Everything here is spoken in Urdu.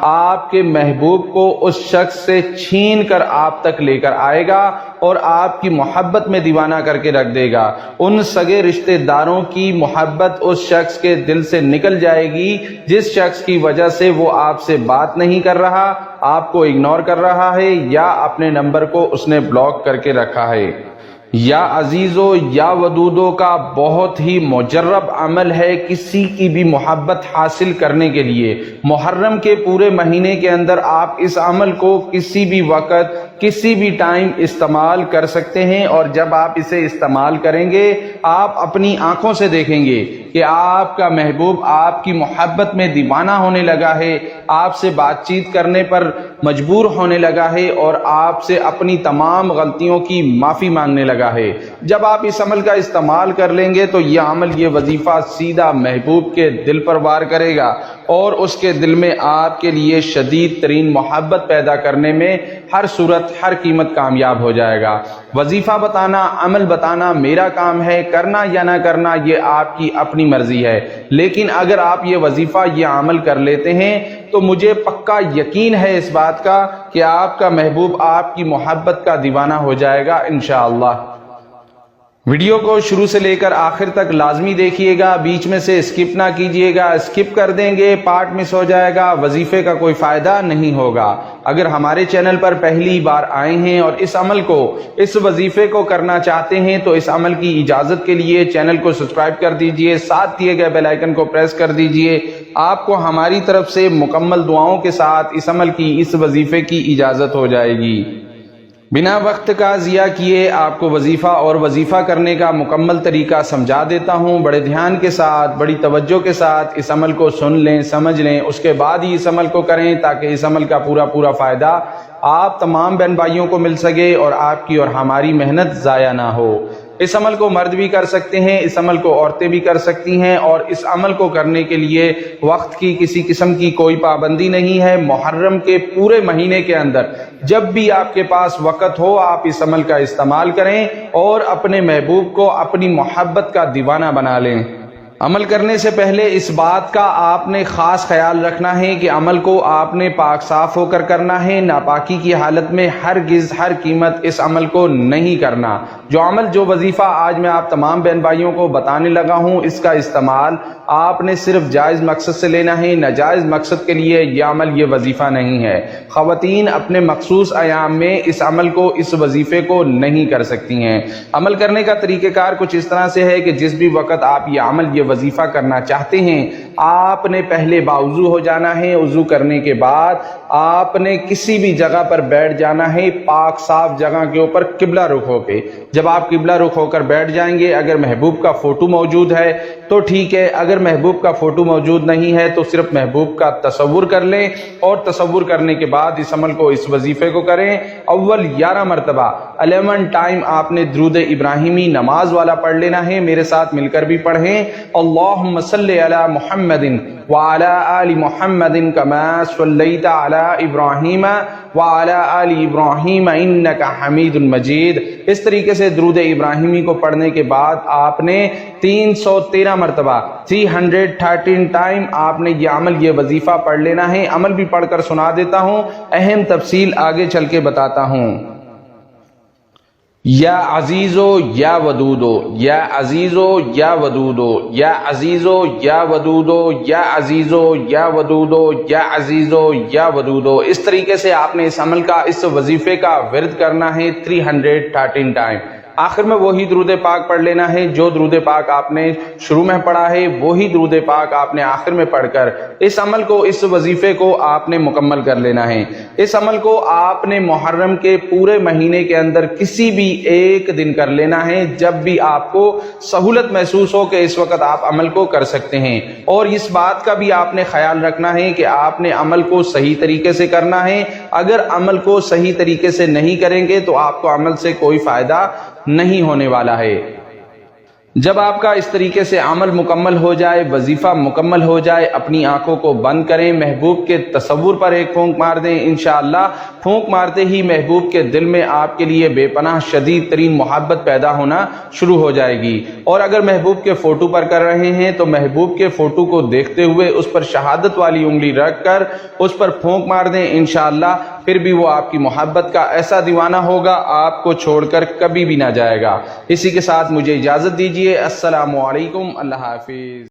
آپ کے محبوب کو اس شخص سے چھین کر آپ تک لے کر آئے گا اور آپ کی محبت میں دیوانہ کر کے رکھ دے گا۔ ان سگے رشتہ داروں کی محبت اس شخص کے دل سے نکل جائے گی جس شخص کی وجہ سے وہ آپ سے بات نہیں کر رہا، آپ کو اگنور کر رہا ہے، یا اپنے نمبر کو اس نے بلاک کر کے رکھا ہے۔ یا عزیزو یا ودودو کا بہت ہی مجرب عمل ہے کسی کی بھی محبت حاصل کرنے کے لیے۔ محرم کے پورے مہینے کے اندر آپ اس عمل کو کسی بھی وقت کسی بھی ٹائم استعمال کر سکتے ہیں، اور جب آپ اسے استعمال کریں گے آپ اپنی آنکھوں سے دیکھیں گے کہ آپ کا محبوب آپ کی محبت میں دیوانہ ہونے لگا ہے، آپ سے بات چیت کرنے پر مجبور ہونے لگا ہے، اور آپ سے اپنی تمام غلطیوں کی معافی مانگنے لگا ہے۔ جب آپ اس عمل کا استعمال کر لیں گے تو یہ عمل، یہ وظیفہ سیدھا محبوب کے دل پر وار کرے گا اور اس کے دل میں آپ کے لیے شدید ترین محبت پیدا کرنے میں ہر صورت ہر قیمت کامیاب ہو جائے گا۔ وظیفہ بتانا، عمل بتانا میرا کام ہے، کرنا یا نہ کرنا یہ آپ کی اپنی مرضی ہے، لیکن اگر آپ یہ وظیفہ، یہ عمل کر لیتے ہیں تو مجھے پکا یقین ہے اس بات کا کہ آپ کا محبوب آپ کی محبت کا دیوانہ ہو جائے گا انشاءاللہ۔ ویڈیو کو شروع سے لے کر آخر تک لازمی دیکھیے گا، بیچ میں سے اسکپ نہ کیجیے گا، اسکپ کر دیں گے پارٹ مس ہو جائے گا، وظیفے کا کوئی فائدہ نہیں ہوگا۔ اگر ہمارے چینل پر پہلی بار آئے ہیں اور اس عمل کو، اس وظیفے کو کرنا چاہتے ہیں تو اس عمل کی اجازت کے لیے چینل کو سبسکرائب کر دیجئے، ساتھ دیے گئے بیل آئیکن کو پریس کر دیجئے۔ آپ کو ہماری طرف سے مکمل دعاؤں کے ساتھ اس عمل کی، اس وظیفے کی اجازت ہو جائے گی۔ بنا وقت کا ضیاع کیے آپ کو وظیفہ اور وظیفہ کرنے کا مکمل طریقہ سمجھا دیتا ہوں۔ بڑے دھیان کے ساتھ، بڑی توجہ کے ساتھ اس عمل کو سن لیں، سمجھ لیں، اس کے بعد ہی اس عمل کو کریں تاکہ اس عمل کا پورا فائدہ آپ تمام بہن بھائیوں کو مل سکے اور آپ کی اور ہماری محنت ضائع نہ ہو۔ اس عمل کو مرد بھی کر سکتے ہیں، اس عمل کو عورتیں بھی کر سکتی ہیں، اور اس عمل کو کرنے کے لیے وقت کی کسی قسم کی کوئی پابندی نہیں ہے۔ محرم کے پورے مہینے کے اندر جب بھی آپ کے پاس وقت ہو آپ اس عمل کا استعمال کریں اور اپنے محبوب کو اپنی محبت کا دیوانہ بنا لیں۔ عمل کرنے سے پہلے اس بات کا آپ نے خاص خیال رکھنا ہے کہ عمل کو آپ نے پاک صاف ہو کر کرنا ہے، ناپاکی کی حالت میں ہرگز ہر قیمت اس عمل کو نہیں کرنا۔ جو عمل، جو وظیفہ آج میں آپ تمام بہن بھائیوں کو بتانے لگا ہوں، اس کا استعمال آپ نے صرف جائز مقصد سے لینا ہے، ناجائز مقصد کے لیے یہ عمل، یہ وظیفہ نہیں ہے۔ خواتین اپنے مخصوص ایام میں اس عمل کو، اس وظیفے کو نہیں کر سکتی ہیں۔ عمل کرنے کا طریقہ کار کچھ اس طرح سے ہے کہ جس بھی وقت آپ یہ عمل، یہ وظیفہ کرنا چاہتے ہیں، آپ نے پہلے باوضو ہو جانا ہے۔ وضو کرنے کے بعد آپ نے کسی بھی جگہ پر بیٹھ جانا ہے، پاک صاف جگہ کے اوپر قبلہ رخ ہو کے۔ جب آپ قبلہ رخ ہو کر بیٹھ جائیں گے، اگر محبوب کا فوٹو موجود ہے تو ٹھیک ہے، اگر محبوب کا فوٹو موجود نہیں ہے تو صرف محبوب کا تصور کر لیں، اور تصور کرنے کے بعد اس عمل کو، اس وظیفے کو کریں۔ اول 11 مرتبہ 11 ٹائم آپ نے درود ابراہیمی نماز والا پڑھ لینا ہے، میرے ساتھ مل کر بھی پڑھیں۔ اللہم صلی علی محمد وعلی آل محمد کما صلیت علی ابراہیم وعلی آل ابراہیم انک حمید مجید۔ اس طریقے سے درود ابراہیمی کو پڑھنے کے بعد آپ نے 313 مرتبہ 313 ٹائم آپ نے یہ عمل، یہ وظیفہ پڑھ لینا ہے۔ عمل بھی پڑھ کر سنا دیتا ہوں، اہم تفصیل آگے چل کے بتاتا ہوں۔ یا عزیزو یا ودودو، یا عزیزو یا ودودو، یا عزیزو یا ودودو، یا عزیزو یا ودودو، یا عزیزو یا ودودو۔ اس طریقے سے آپ نے اس عمل کا، اس وظیفے کا ورد کرنا ہے 313 ٹائم۔ آخر میں وہی درود پاک پڑھ لینا ہے، جو درود پاک آپ نے شروع میں پڑھا ہے وہی درود پاک آپ نے آخر میں پڑھ کر اس عمل کو، اس وظیفے کو آپ نے مکمل کر لینا ہے۔ اس عمل کو آپ نے محرم کے پورے مہینے کے اندر کسی بھی ایک دن کر لینا ہے، جب بھی آپ کو سہولت محسوس ہو کہ اس وقت آپ عمل کو کر سکتے ہیں۔ اور اس بات کا بھی آپ نے خیال رکھنا ہے کہ آپ نے عمل کو صحیح طریقے سے کرنا ہے۔ اگر عمل کو صحیح طریقے سے نہیں کریں گے تو آپ کو عمل سے کوئی فائدہ نہیں ہونے والا ہے۔ جب آپ کا اس طریقے سے عمل مکمل ہو جائے، وظیفہ مکمل ہو جائے، اپنی آنکھوں کو بند کریں، محبوب کے تصور پر ایک پھونک مار دیں، انشاءاللہ پھونک مارتے ہی محبوب کے دل میں آپ کے لیے بے پناہ شدید ترین محبت پیدا ہونا شروع ہو جائے گی۔ اور اگر محبوب کے فوٹو پر کر رہے ہیں تو محبوب کے فوٹو کو دیکھتے ہوئے اس پر شہادت والی انگلی رکھ کر اس پر پھونک مار دیں، انشاءاللہ پھر بھی وہ آپ کی محبت کا ایسا دیوانہ ہوگا، آپ کو چھوڑ کر کبھی بھی نہ جائے گا۔ اسی کے ساتھ مجھے اجازت دیجیے، السلام علیکم، اللہ حافظ۔